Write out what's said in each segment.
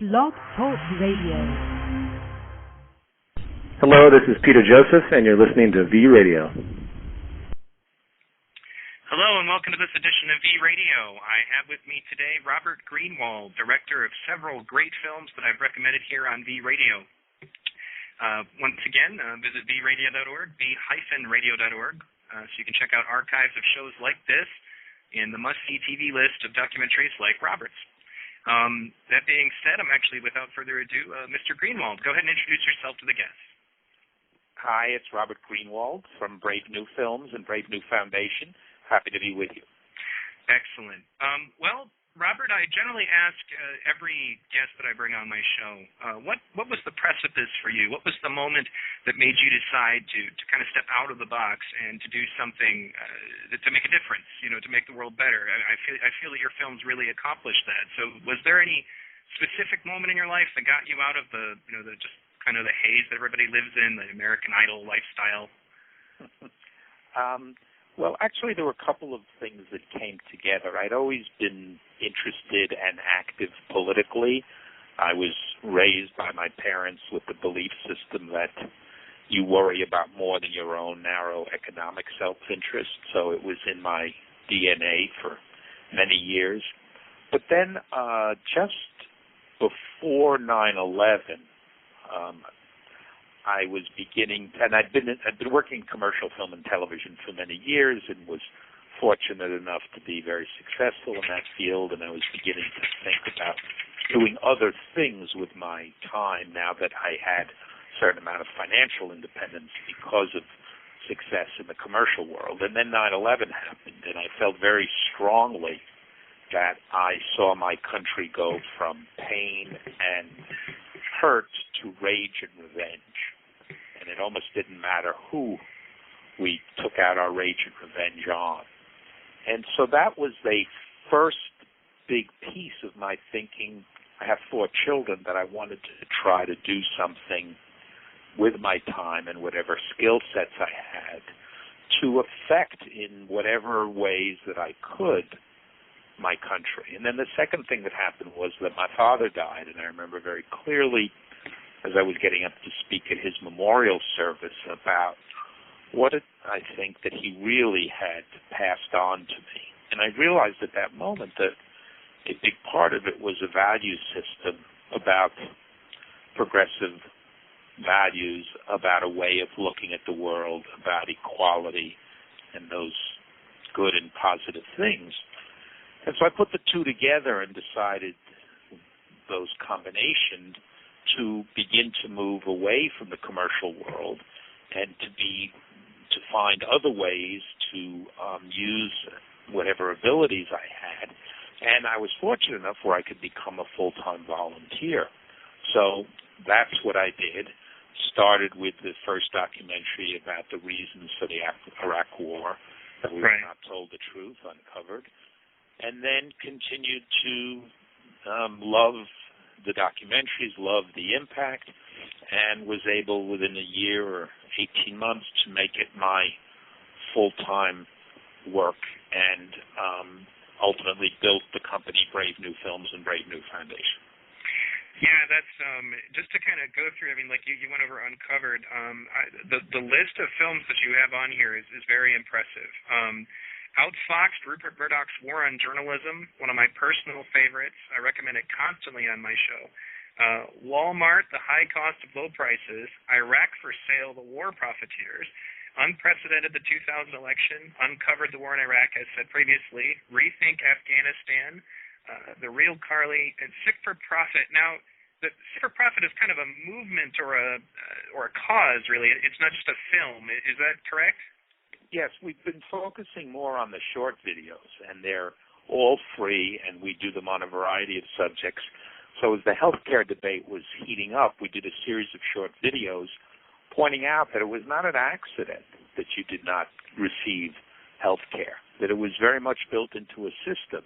Blog Talk Radio. Hello, this is Peter Joseph, and you're listening to V Radio. Hello, and welcome to this edition of V Radio. I have with me today Robert Greenwald, director of several great films that I've recommended here on V Radio. Once again, visit vradio.org, v-radio.org, so you can check out archives of shows like this and the must-see TV list of documentaries like Robert's. That being said, I'm actually, without further ado, Mr. Greenwald, go ahead and introduce yourself to the guests. Hi, it's Robert Greenwald from Brave New Films and Brave New Foundation. Happy to be with you. Excellent. Well, Robert, I generally ask every guest that I bring on my show, what was the precipice for you? What was the moment that made you decide to kind of step out of the box and to do something to make a difference, to make the world better? I feel that your films really accomplished that. So was there any specific moment in your life that got you out of the just kind of the haze that everybody lives in, the American Idol lifestyle? Well, actually, there were a couple of things that came together. I'd always been interested and active politically. I was raised by my parents with the belief system that you worry about more than your own narrow economic self-interest, so it was in my DNA for many years. But then just before 9/11, I was beginning, and I'd been working in commercial film and television for many years and was fortunate enough to be very successful in that field, and I was beginning to think about doing other things with my time now that I had a certain amount of financial independence because of success in the commercial world. And then 9/11 happened, and I felt very strongly that I saw my country go from pain and hurt to rage and revenge. And it almost didn't matter who we took out our rage and revenge on. And so that was the first big piece of my thinking. I have 4 children that I wanted to try to do something with my time and whatever skill sets I had to affect in whatever ways that I could my country. And then the second thing that happened was that my father died, and I remember very clearly as I was getting up to speak at his memorial service about what I think that he really had passed on to me. And I realized at that moment that a big part of it was a value system about progressive values, about a way of looking at the world, about equality and those good and positive things. And so I put the two together and decided those combinations to begin to move away from the commercial world and to find other ways to use whatever abilities I had. And I was fortunate enough where I could become a full-time volunteer. So that's what I did. Started with the first documentary about the reasons for the Iraq War, that we were not told the truth, uncovered. And then continued to love the documentaries, loved the impact, and was able within a year or 18 months to make it my full-time work and ultimately built the company Brave New Films and Brave New Foundation. Yeah, that's just to kind of go through. I mean, like you went over Uncovered. The list of films that you have on here is very impressive. Outfoxed, Rupert Murdoch's War on Journalism, one of my personal favorites. I recommend it constantly on my show. Wal-Mart, The High Cost of Low Prices, Iraq for Sale, The War Profiteers, Unprecedented, the 2000 election, Uncovered the War in Iraq, as said previously, Rethink Afghanistan, The Real Carly, and Sick for Profit. Now, the Sick for Profit is kind of a movement or a cause, really. It's not just a film. Is that correct? Yes, we've been focusing more on the short videos, and they're all free, and we do them on a variety of subjects. So as the healthcare debate was heating up, we did a series of short videos pointing out that it was not an accident that you did not receive healthcare, that it was very much built into a system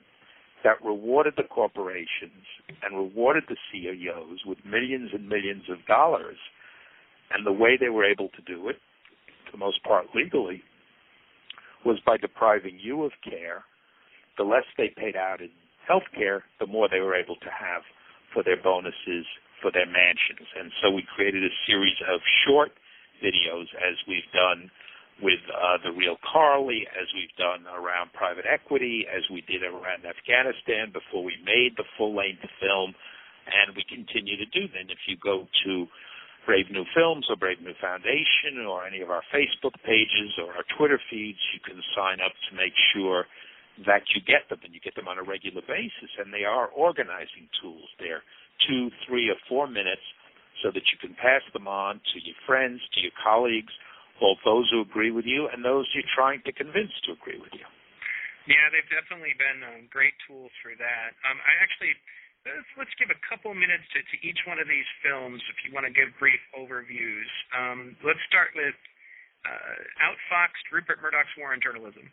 that rewarded the corporations and rewarded the CEOs with millions and millions of dollars. And the way they were able to do it, for the most part legally, was by depriving you of care. The less they paid out in health care, the more they were able to have for their bonuses, for their mansions. And so we created a series of short videos, as we've done with the Real Carly, as we've done around private equity, as we did around Afghanistan before we made the full-length film, and we continue to do that. If you go to Brave New Films or Brave New Foundation or any of our Facebook pages or our Twitter feeds, you can sign up to make sure that you get them, and you get them on a regular basis, and they are organizing tools. They're 2, 3, or 4 minutes so that you can pass them on to your friends, to your colleagues, both those who agree with you and those you're trying to convince to agree with you. Yeah, they've definitely been great tools for that. Let's give a couple minutes to each one of these films if you want to give brief overviews. Let's start with Outfoxed, Rupert Murdoch's War on Journalism.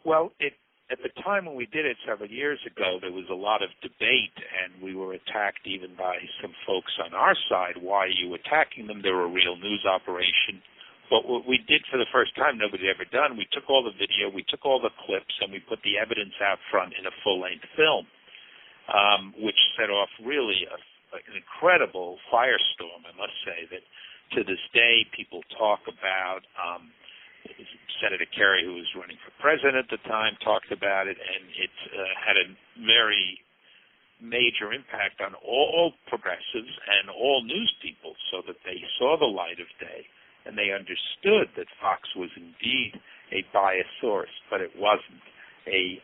Well, at the time when we did it several years ago, there was a lot of debate, and we were attacked even by some folks on our side. Why are you attacking them? They're a real news operation. But what we did for the first time, nobody had ever done, we took all the video, we took all the clips, and we put the evidence out front in a full-length film, which set off really an incredible firestorm, I must say, that to this day people talk about. Senator Kerry, who was running for president at the time, talked about it, and it had a very major impact on all progressives and all news people, so that they saw the light of day and they understood that Fox was indeed a biased source, but it wasn't a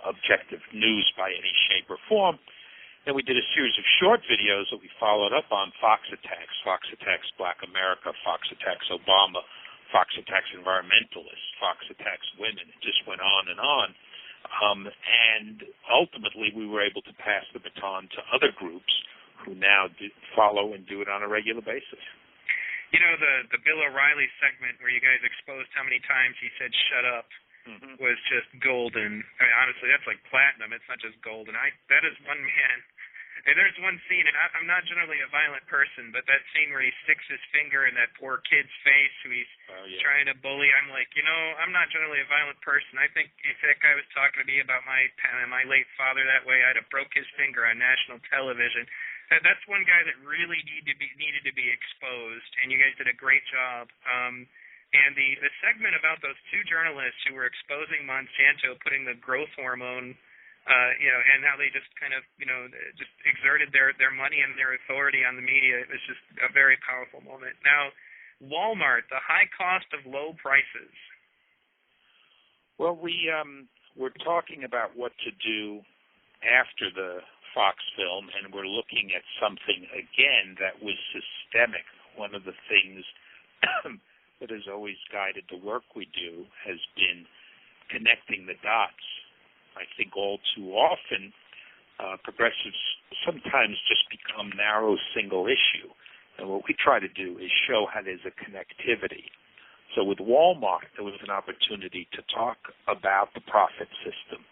objective news by any shape or form. Then we did a series of short videos that we followed up on: Fox Attacks Black America, Fox Attacks Obama, Fox Attacks Environmentalists, Fox Attacks Women. It just went on and on. And ultimately, we were able to pass the baton to other groups who now follow and do it on a regular basis. You know, the Bill O'Reilly segment where you guys exposed how many times he said "shut up" was just golden. I mean, honestly, that's like platinum. It's not just golden. That is one man. And there's one scene, and I'm not generally a violent person, but that scene where he sticks his finger in that poor kid's face who he's trying to bully, I'm like, I'm not generally a violent person. I think if that guy was talking to me about my late father that way, I'd have broke his finger on national television. That's one guy that really needed to be exposed, and you guys did a great job. And the segment about those two journalists who were exposing Monsanto, putting the growth hormone, and how they just kind of, just exerted their money and their authority on the media. It was just a very powerful moment. Now, Wal-Mart, the high cost of low prices. Well, we're talking about what to do after the Fox film, and we're looking at something, again, that was systemic. One of the things that has always guided the work we do has been connecting the dots. I think all too often, progressives sometimes just become narrow single issue. And what we try to do is show how there's a connectivity. So with Wal-Mart, there was an opportunity to talk about the profit system,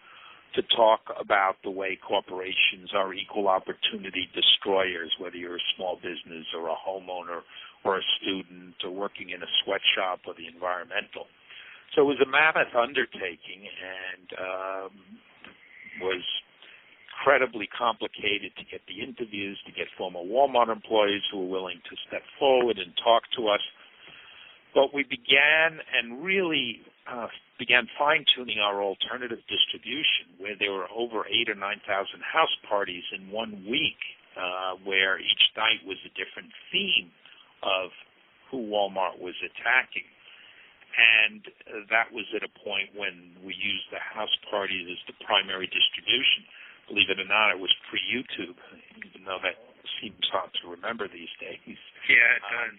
to talk about the way corporations are equal opportunity destroyers, whether you're a small business or a homeowner or a student or working in a sweatshop or the environmental. So it was a mammoth undertaking, and was incredibly complicated to get the interviews, to get former Walmart employees who were willing to step forward and talk to us. But we began fine-tuning our alternative distribution, where there were over 8,000 or 9,000 house parties in 1 week, where each night was a different theme of who Walmart was attacking. And that was at a point when we used the house parties as the primary distribution. Believe it or not, it was pre-YouTube, even though that seems hard to remember these days. Yeah, it does.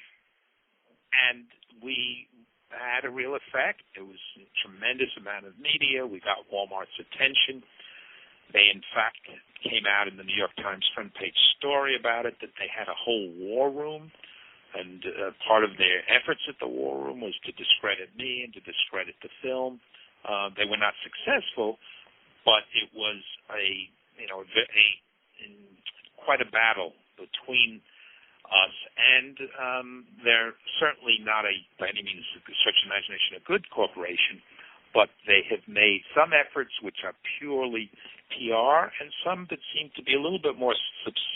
And we had a real effect. It was a tremendous amount of media. We got Walmart's attention. They, in fact, came out in the New York Times front page story about it, that they had a whole war room. And part of their efforts at the War Room was to discredit me and to discredit the film. They were not successful, but it was quite a battle between us. And they're certainly not by any means, such imagination, a good corporation, but they have made some efforts which are purely PR and some that seem to be a little bit more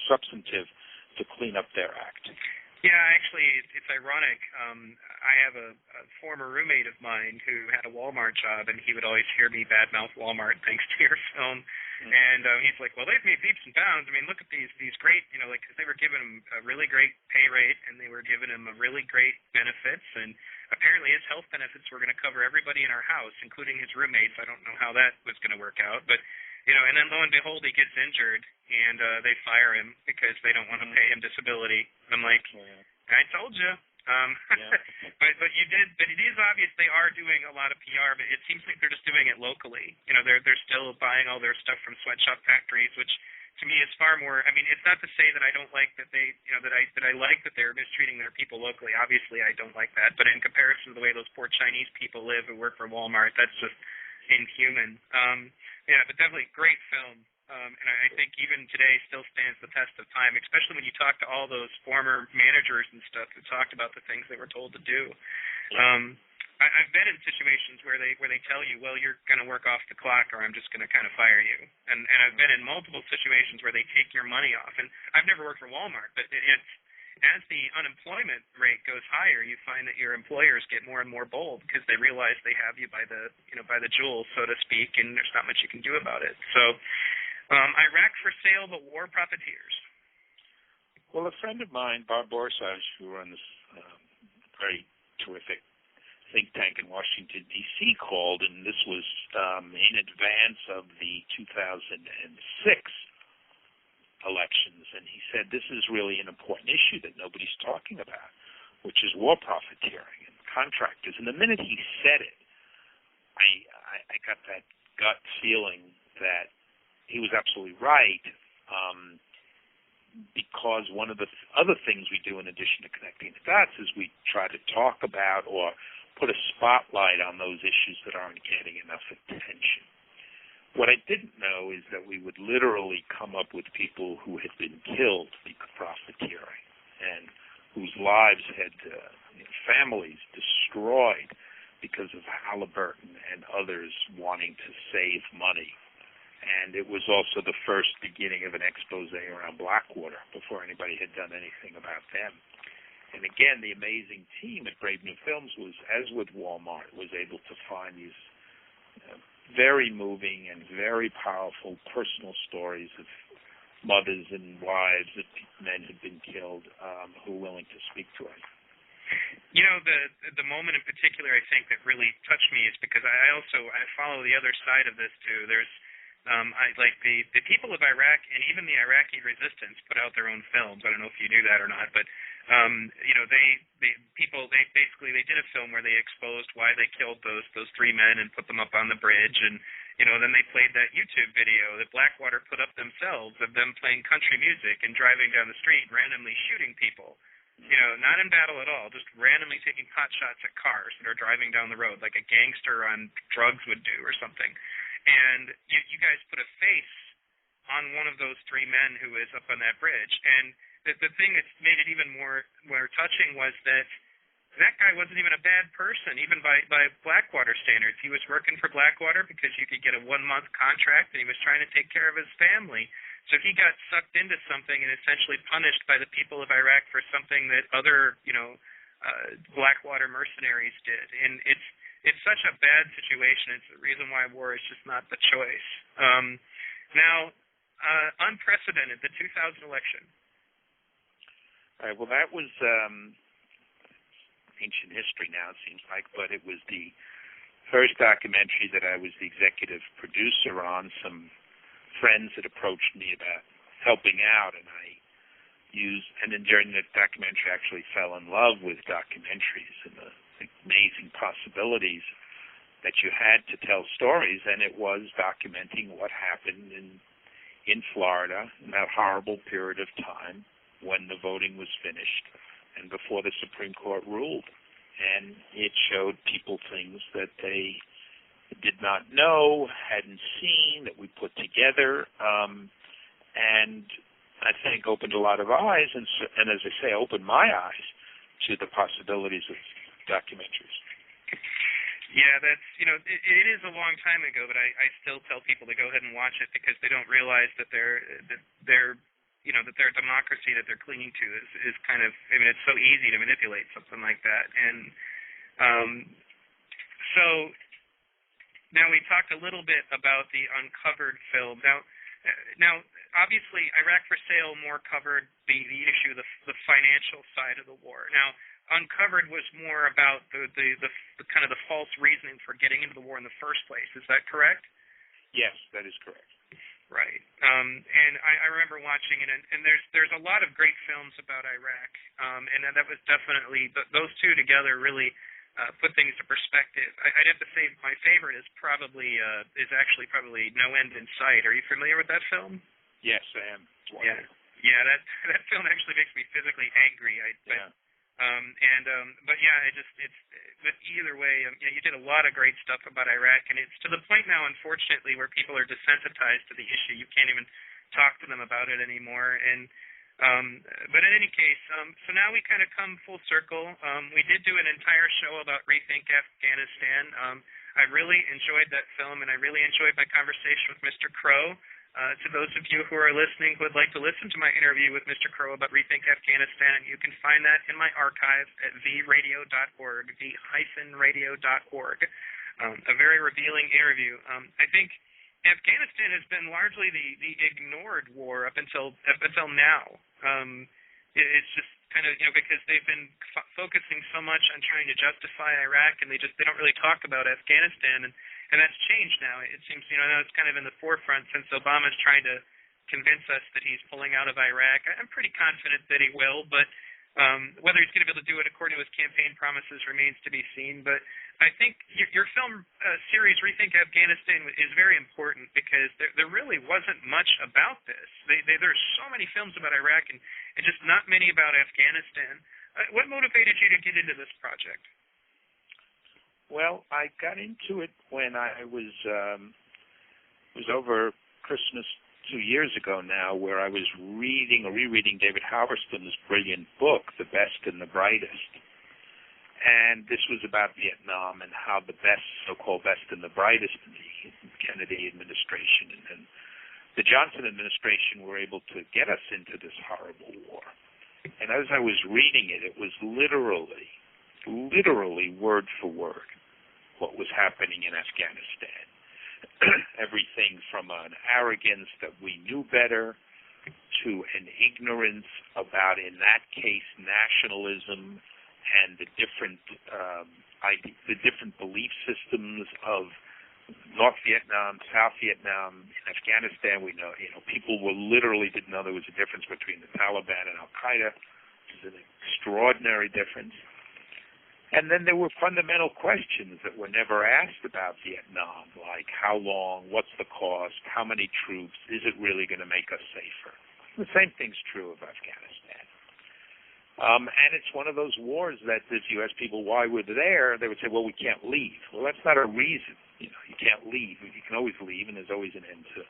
substantive to clean up their act. Yeah, actually, it's ironic. I have a former roommate of mine who had a Wal-Mart job, and he would always hear me badmouth Wal-Mart thanks to your film. Mm-hmm. And he's like, well, they've made leaps and bounds. I mean, look at these great, like, because they were giving him a really great pay rate, and they were giving him a really great benefits, and apparently his health benefits were going to cover everybody in our house, including his roommates. I don't know how that was going to work out, but and then lo and behold, he gets injured, and they fire him because they don't want to pay him disability. And I'm like, I told you. But you did. But it is obvious they are doing a lot of PR. But it seems like they're just doing it locally. They're still buying all their stuff from sweatshop factories, which to me is far more. I mean, it's not to say that I don't like that they, that I like that they're mistreating their people locally. Obviously, I don't like that. But in comparison to the way those poor Chinese people live who work for Wal-Mart, that's just inhuman. But definitely great film. And I think even today still stands the test of time, especially when you talk to all those former managers and stuff who talked about the things they were told to do. I've been in situations where they tell you, well, you're going to work off the clock or I'm just going to kind of fire you. And I've been in multiple situations where they take your money off. And I've never worked for Wal-Mart, but it's as the unemployment rate goes higher, you find that your employers get more and more bold because they realize they have you by the jewels, so to speak, and there's not much you can do about it. So, Iraq for sale, but war profiteers. Well, a friend of mine, Bob Borsage, who runs very terrific think tank in Washington, D.C., called, and this was in advance of the 2006 elections, and he said this is really an important issue that nobody's talking about, which is war profiteering and contractors. And the minute he said it, I got that gut feeling that he was absolutely right, because one of the other things we do in addition to connecting the dots is we try to talk about or put a spotlight on those issues that aren't getting enough attention. What I didn't know is that we would literally come up with people who had been killed because of profiteering and whose lives had families destroyed because of Halliburton and others wanting to save money. And it was also the first beginning of an expose around Blackwater before anybody had done anything about them. And again, the amazing team at Brave New Films was, as with Wal-Mart, was able to find these very moving and very powerful personal stories of mothers and wives of men who'd been killed who were willing to speak to us. The moment in particular I think that really touched me is because I follow the other side of this too. There's I like the people of Iraq and even the Iraqi Resistance put out their own films. I don't know if you knew that or not, but they did a film where they exposed why they killed those three men and put them up on the bridge, and then they played that YouTube video that Blackwater put up themselves of them playing country music and driving down the street randomly shooting people. Not in battle at all, just randomly taking pot shots at cars that are driving down the road like a gangster on drugs would do or something. And you guys put a face on one of those three men who is up on that bridge. And the thing that made it even more touching was that guy wasn't even a bad person, even by Blackwater standards. He was working for Blackwater because you could get a 1-month contract, and he was trying to take care of his family. So he got sucked into something and essentially punished by the people of Iraq for something that other, Blackwater mercenaries did. And it's such a bad situation. It's the reason why war is just not the choice. Now, unprecedented, the 2000 election. All right, well, that was ancient history now, it seems like, but it was the first documentary that I was the executive producer on. Some friends had approached me about helping out, and then during the documentary I actually fell in love with documentaries and the amazing possibilities that you had to tell stories, and it was documenting what happened in Florida in that horrible period of time when the voting was finished and before the Supreme Court ruled. And it showed people things that they did not know, hadn't seen, that we put together, and I think opened a lot of eyes, and as I say, opened my eyes to the possibilities of documentaries. Yeah, that's, it is a long time ago, but I still tell people to go ahead and watch it because they don't realize that their democracy that they're clinging to is kind of, it's so easy to manipulate something like that. And so now we talked a little bit about the uncovered film. Now, obviously, Iraq for Sale more covered the issue, the financial side of the war. Now, Uncovered was more about the kind of the false reasoning for getting into the war in the first place. Is that correct? Yes, that is correct. Right. And I remember watching it, and there's a lot of great films about Iraq, and that was definitely those two together really put things to perspective. I'd have to say my favorite is actually probably No End in Sight. Are you familiar with that film? Yes, I am. Yeah. That film actually makes me physically angry. But either way, you did a lot of great stuff about Iraq, and it's to the point now, unfortunately, where people are desensitized to the issue. You can't even talk to them about it anymore. And but in any case, so now we kind of come full circle. We did do an entire show about Rethink Afghanistan. I really enjoyed that film, and I really enjoyed my conversation with Mr. Crow. To those of you who are listening who would like to listen to my interview with Mr. Crow about Rethink Afghanistan, you can find that in my archive at vradio.org, v-radio.org. A very revealing interview. I think Afghanistan has been largely the ignored war up until now. It's just kind of, because they've been focusing so much on trying to justify Iraq, and they don't really talk about Afghanistan, and that's changed now. It seems, now it's kind of in the forefront since Obama's trying to convince us that he's pulling out of Iraq. I'm pretty confident that he will, but whether he's going to be able to do it according to his campaign promises remains to be seen. But I think your film series, Rethink Afghanistan, is very important because there really wasn't much about this. There's so many films about Iraq and just not many about Afghanistan. What motivated you to get into this project? Well, I got into it when I was over Christmas 2 years ago now, where I was reading or rereading David Halberstam's brilliant book, The Best and the Brightest. And this was about Vietnam and how the so-called best and the brightest in the Kennedy administration and the Johnson administration were able to get us into this horrible war. And as I was reading it, it was literally word for word what was happening in Afghanistan. Everything from an arrogance that we knew better to an ignorance about, in that case, nationalism and the different belief systems of North Vietnam, South Vietnam. In Afghanistan, we know, people literally didn't know there was a difference between the Taliban and Al-Qaeda, which is an extraordinary difference. And then there were fundamental questions that were never asked about Vietnam, like how long, what's the cost, how many troops, is it really going to make us safer? The same thing's true of Afghanistan. And it's one of those wars that if you ask people why we're there, they would say, well, we can't leave. Well, that's not a reason. You can't leave. You can always leave, and there's always an end to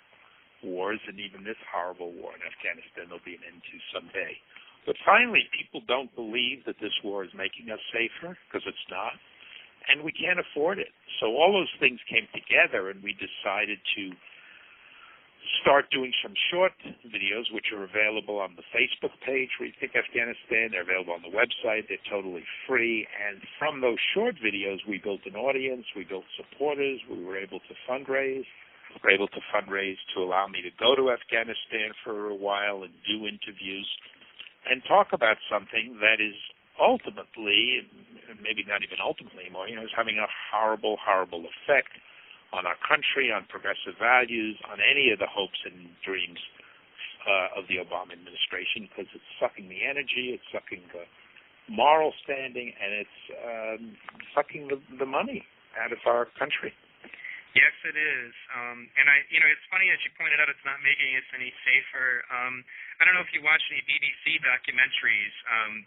wars, and even this horrible war in Afghanistan there'll be an end to someday. But finally, people don't believe that this war is making us safer, because it's not, and we can't afford it. So all those things came together, and we decided to start doing some short videos, which are available on the Facebook page, Rethink Afghanistan. They're available on the website. They're totally free. And from those short videos, we built an audience. We built supporters. We were able to fundraise. We were able to fundraise to allow me to go to Afghanistan for a while and do interviews and talk about something that is ultimately, maybe not even ultimately anymore, is having a horrible, horrible effect on our country, on progressive values, on any of the hopes and dreams of the Obama administration, because it's sucking the energy, it's sucking the moral standing, and it's sucking the money out of our country. Yes, it is. And it's funny, as you pointed out, it's not making us any safer. I don't know if you watched any BBC documentaries.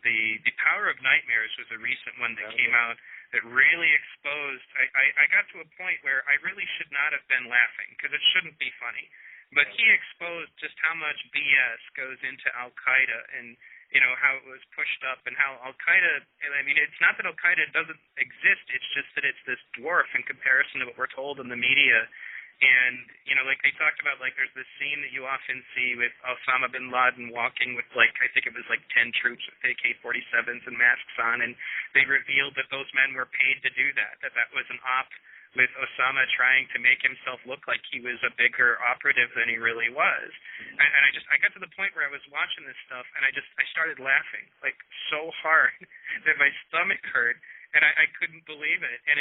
The Power of Nightmares was a recent one that came out that really exposed. I got to a point where I really should not have been laughing, because it shouldn't be funny. But he exposed just how much BS goes into Al-Qaeda and, you know, how it was pushed up and how Al-Qaeda, I mean, it's not that Al-Qaeda doesn't exist, it's just that it's this dwarf in comparison to what we're told in the media. And, you know, like they talked about, like there's this scene that you often see with Osama bin Laden walking with, like, I think it was like 10 troops with AK-47s and masks on, and they revealed that those men were paid to do that, that was an op with Osama trying to make himself look like he was a bigger operative than he really was. And I got to the point where I was watching this stuff, and I started laughing, like, so hard that my stomach hurt, and I couldn't believe it. And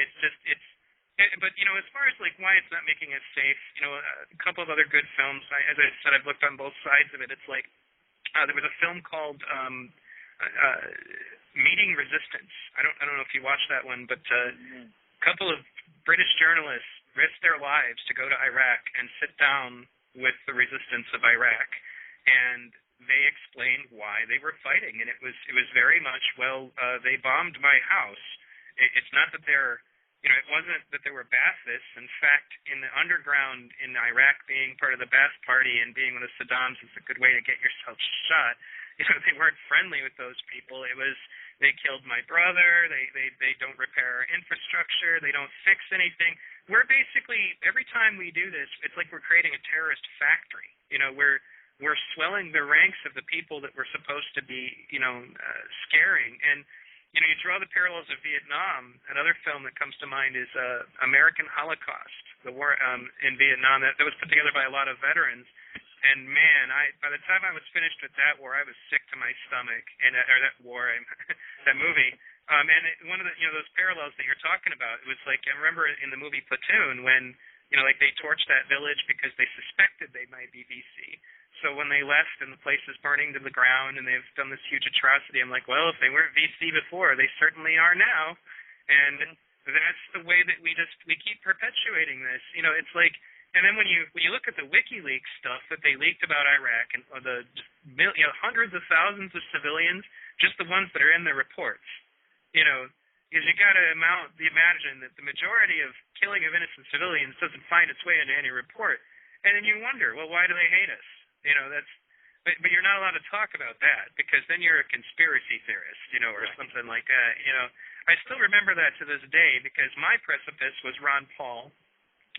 but, you know, as far as, like, why it's not making us safe, you know, a couple of other good films, as I said, I've looked on both sides of it. It's like, there was a film called Meeting Resistance. I don't know if you watched that one, but a couple of British journalists risked their lives to go to Iraq and sit down with the resistance of Iraq, and they explained why they were fighting, and it was very much, well, they bombed my house. It's not that they're, you know, it wasn't that there were Baathists. In fact, in the underground in Iraq, being part of the Baath Party and being one of Saddam's is a good way to get yourself shot. You know, they weren't friendly with those people. It was, they killed my brother, they don't repair our infrastructure, they don't fix anything. We're basically, every time we do this, it's like we're creating a terrorist factory. You know, we're swelling the ranks of the people that we're supposed to be, you know, scaring. And, you know, you draw the parallels of Vietnam. Another film that comes to mind is American Holocaust, the war in Vietnam that was put together by a lot of veterans. And man, by the time I was finished with that war, I was sick to my stomach. And that movie. And one of the, you know, those parallels that you're talking about, it was like, I remember in the movie Platoon when, you know, like they torched that village because they suspected they might be VC. So when they left and the place is burning to the ground and they've done this huge atrocity, I'm like, well, if they weren't VC before, they certainly are now. And that's the way that we keep perpetuating this. You know, it's like, and then when you look at the WikiLeaks stuff that they leaked about Iraq and the hundreds of thousands of civilians, just the ones that are in the reports, you know, is you got to imagine that the majority of killing of innocent civilians doesn't find its way into any report. And then you wonder, well, why do they hate us? You know, but you're not allowed to talk about that because then you're a conspiracy theorist, you know, or something like that. You know, I still remember that to this day because my precipice was Ron Paul.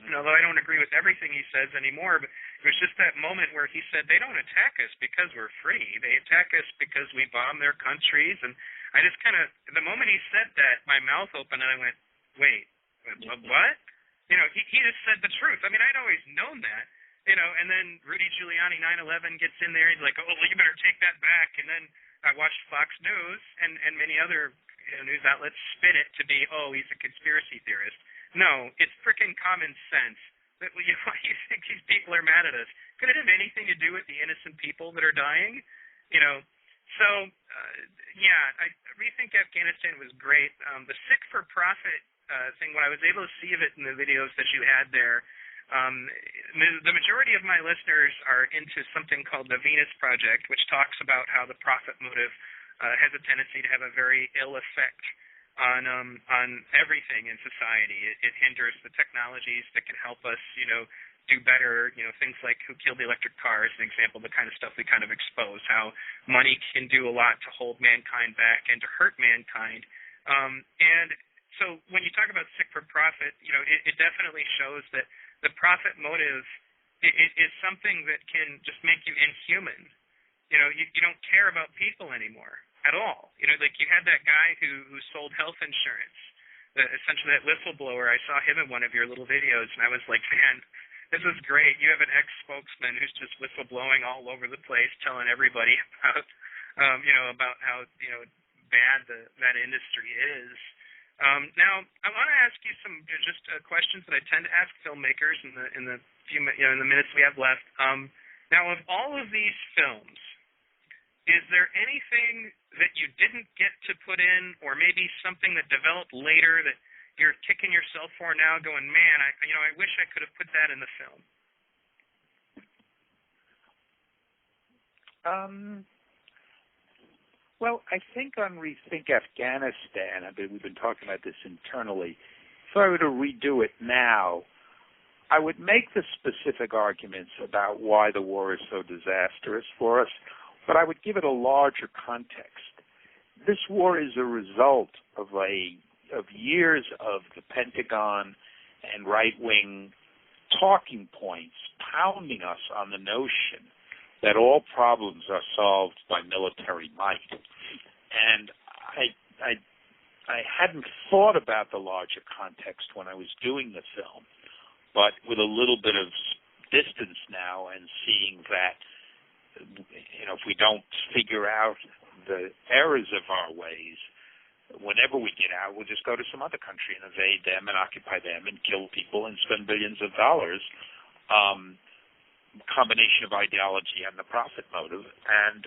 And although I don't agree with everything he says anymore, but it was just that moment where he said they don't attack us because we're free. They attack us because we bomb their countries. And I just kind of, the moment he said that, my mouth opened and I went, wait, what? You know, he just said the truth. I mean, I'd always known that. You know, and then Rudy Giuliani, 9/11, gets in there. He's like, oh, well, you better take that back. And then I watched Fox News and many other news outlets spin it to be, oh, he's a conspiracy theorist. No, it's freaking common sense. Why do you think these people are mad at us? Could it have anything to do with the innocent people that are dying? You know, so, Rethink Afghanistan was great. The sick for profit thing, when I was able to see of it in the videos that you had there, the majority of my listeners are into something called the Venus Project, which talks about how the profit motive has a tendency to have a very ill effect on everything in society. It hinders the technologies that can help us, you know, do better. You know, things like Who Killed the Electric Car is an example of the kind of stuff we kind of expose, how money can do a lot to hold mankind back and to hurt mankind. And so when you talk about sick for profit, you know, it definitely shows that the profit motive is something that can just make you inhuman. You know, you don't care about people anymore at all. You know, like you had that guy who sold health insurance, essentially that whistleblower. I saw him in one of your little videos, and I was like, man, this is great. You have an ex-spokesman who's just whistleblowing all over the place, telling everybody about, about how, you know, bad that industry is. Now, I want to ask you some just questions that I tend to ask filmmakers in the minutes we have left. Now, of all of these films, is there anything that you didn't get to put in, or maybe something that developed later that you're kicking yourself for now, going, man, I wish I could have put that in the film? Well, I think on Rethink Afghanistan, we've been talking about this internally. If I were to redo it now, I would make the specific arguments about why the war is so disastrous for us, but I would give it a larger context. This war is a result of years of the Pentagon and right-wing talking points pounding us on the notion that all problems are solved by military might. And I hadn't thought about the larger context when I was doing the film, but with a little bit of distance now and seeing that, if we don't figure out the errors of our ways, whenever we get out, we'll just go to some other country and invade them and occupy them and kill people and spend billions of dollars. Combination of ideology and the profit motive, and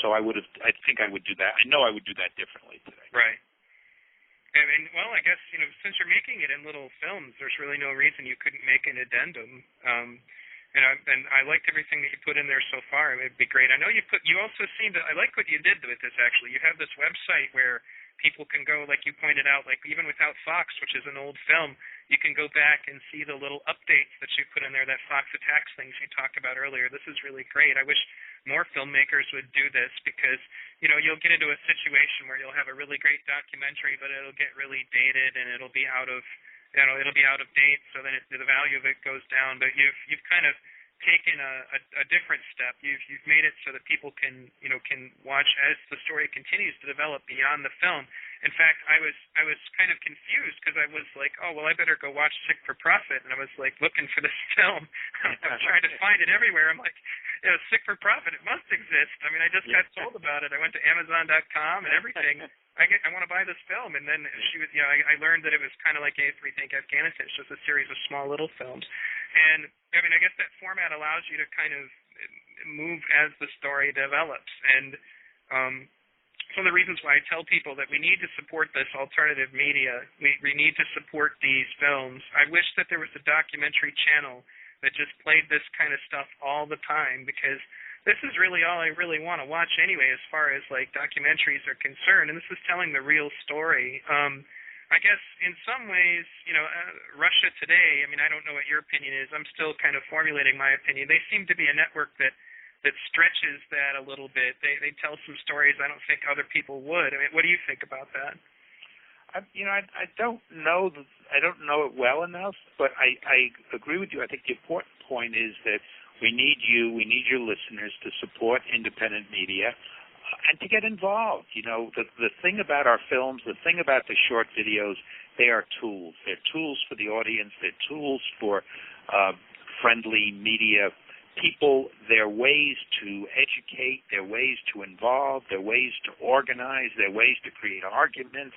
so I think I would do that. I know I would do that differently today. Right. I mean, well, I guess since you're making it in little films, there's really no reason you couldn't make an addendum. And I liked everything that you put in there so far. It'd be great. I know you also seem to. I like what you did with this. Actually, you have this website where people can go, like you pointed out, like even with Outfoxed, which is an old film, you can go back and see the little updates that you put in there, that Fox Attacks things you talked about earlier. This is really great. I wish more filmmakers would do this because, you'll get into a situation where you'll have a really great documentary, but it'll get really dated and it'll be out of date, so then the value of it goes down. But you've kind of taken a different step. You've made it so that people can watch as the story continues to develop beyond the film. In fact, I was kind of confused because I was like, oh well, I better go watch Sick for Profit, and I was like looking for this film. I was trying to find it everywhere. I'm like, Sick for Profit, it must exist. I mean, I just got told about it. I went to Amazon.com and everything. I want to buy this film, and then I learned that it was kind of like Rethink Afghanistan. It's just a series of small little films. And, I mean, I guess that format allows you to kind of move as the story develops. And one of the reasons why I tell people that we need to support this alternative media, we need to support these films. I wish that there was a documentary channel that just played this kind of stuff all the time, because this is really all I really want to watch anyway as far as, like, documentaries are concerned. And this is telling the real story. I guess in some ways, Russia Today, I mean, I don't know what your opinion is. I'm still kind of formulating my opinion. They seem to be a network that stretches that a little bit. They tell some stories I don't think other people would. I mean, what do you think about that? I don't know. I don't know it well enough, but I agree with you. I think the important point is that we need your listeners to support independent media. And to get involved. The thing about our films, the thing about the short videos, they are tools. They're tools for the audience. They're tools for friendly media people. They're ways to educate. They're ways to involve. They're ways to organize. They're ways to create arguments.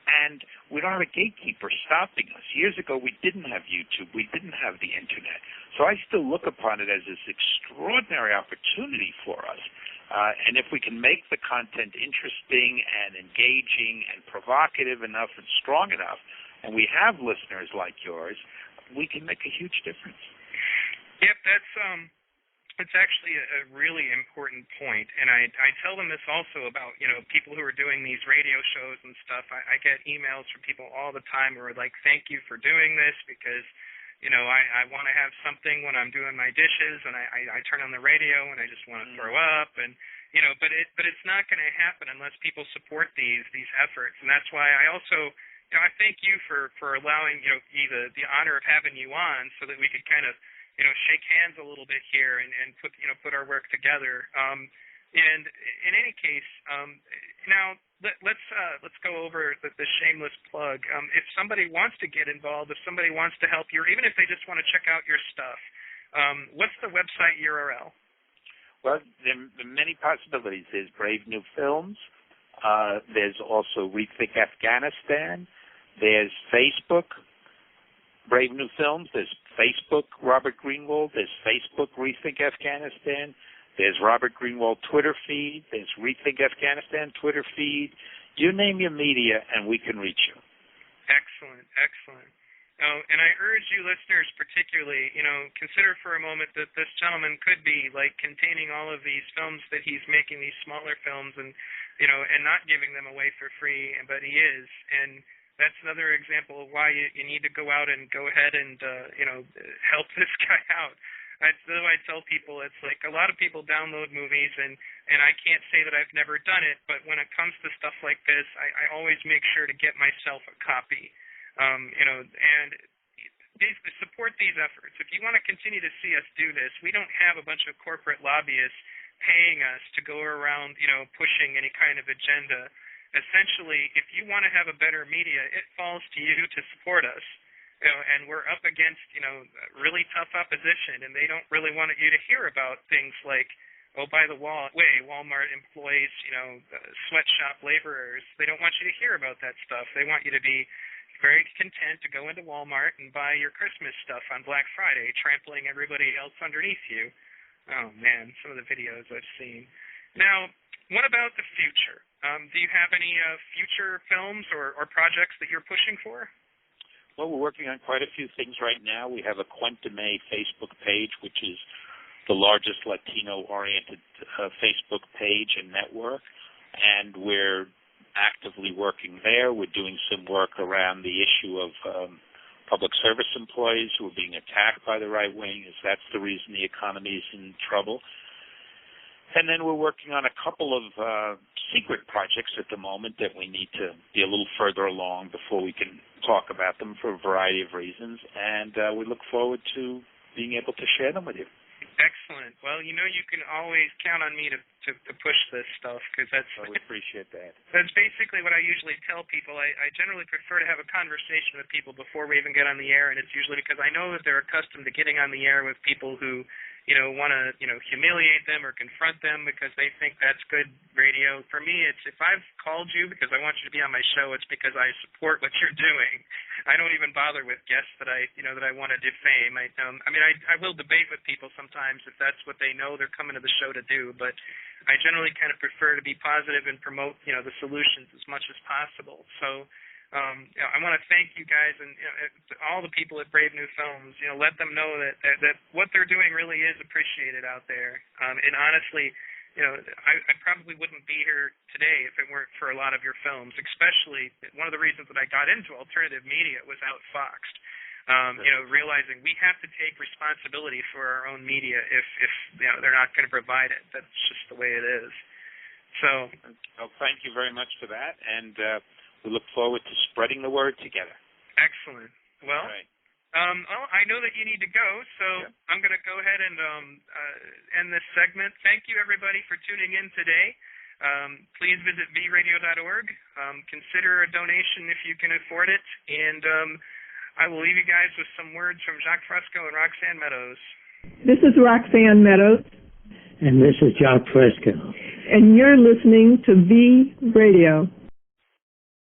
And we don't have a gatekeeper stopping us. Years ago, we didn't have YouTube. We didn't have the Internet. So I still look upon it as this extraordinary opportunity for us. And if we can make the content interesting and engaging and provocative enough and strong enough, and we have listeners like yours, we can make a huge difference. Yep, it's actually a really important point. And I tell them this also about, people who are doing these radio shows and stuff. I get emails from people all the time who are like, thank you for doing this because, I want to have something when I'm doing my dishes, and I turn on the radio and I just want to throw up, and but it's not going to happen unless people support these efforts, and that's why I also I thank you for allowing the honor of having you on so that we could kind of shake hands a little bit here and put our work together. And in any case, now let's go over the shameless plug. If somebody wants to get involved, if somebody wants to help you, or even if they just want to check out your stuff, what's the website URL? Well, there are many possibilities. There's Brave New Films. There's also Rethink Afghanistan. There's Facebook, Brave New Films. There's Facebook, Robert Greenwald. There's Facebook, Rethink Afghanistan. There's Robert Greenwald Twitter feed. There's Rethink Afghanistan Twitter feed. You name your media, and we can reach you. Excellent, excellent. And I urge you listeners particularly, consider for a moment that this gentleman could be like containing all of these films that he's making, these smaller films, and and not giving them away for free, but he is. And that's another example of why you need to go out and go ahead and help this guy out. So I tell people, it's like a lot of people download movies, and I can't say that I've never done it, but when it comes to stuff like this, I always make sure to get myself a copy, and basically support these efforts. If you want to continue to see us do this, we don't have a bunch of corporate lobbyists paying us to go around, pushing any kind of agenda. Essentially, if you want to have a better media, it falls to you to support us. And we're up against, really tough opposition, and they don't really want you to hear about things like, oh, by the way, Wal-Mart employs, sweatshop laborers. They don't want you to hear about that stuff. They want you to be very content to go into Wal-Mart and buy your Christmas stuff on Black Friday, trampling everybody else underneath you. Oh, man, some of the videos I've seen. Now, what about the future? Do you have any future films or projects that you're pushing for? Well, we're working on quite a few things right now. We have a Cuéntame Facebook page, which is the largest Latino-oriented Facebook page and network, and we're actively working there. We're doing some work around the issue of public service employees who are being attacked by the right wing, as that's the reason the economy is in trouble. And then we're working on a couple of secret projects at the moment that we need to be a little further along before we can talk about them for a variety of reasons. And we look forward to being able to share them with you. Excellent. Well, you can always count on me to push this stuff, because that's... Well, we appreciate that. That's basically what I usually tell people. I generally prefer to have a conversation with people before we even get on the air, and it's usually because I know that they're accustomed to getting on the air with people who want to, humiliate them or confront them because they think that's good radio. For me, it's if I've called you because I want you to be on my show, it's because I support what you're doing. I don't even bother with guests that I want to defame. I will debate with people sometimes if that's what they know they're coming to the show to do, but I generally kind of prefer to be positive and promote, the solutions as much as possible. So, I want to thank you guys and all the people at Brave New Films. Let them know that what they're doing really is appreciated out there. And honestly, I probably wouldn't be here today if it weren't for a lot of your films. Especially one of the reasons that I got into alternative media was Outfoxed. Realizing we have to take responsibility for our own media if they're not going to provide it. That's just the way it is. So, well, thank you very much for that, and we look forward to spreading the word together. Excellent. Well, right. I know that you need to go, so yeah. I'm going to go ahead and end this segment. Thank you, everybody, for tuning in today. Please visit vradio.org. Consider a donation if you can afford it, and I will leave you guys with some words from Jacques Fresco and Roxanne Meadows. This is Roxanne Meadows. And this is Jacques Fresco. And you're listening to V Radio.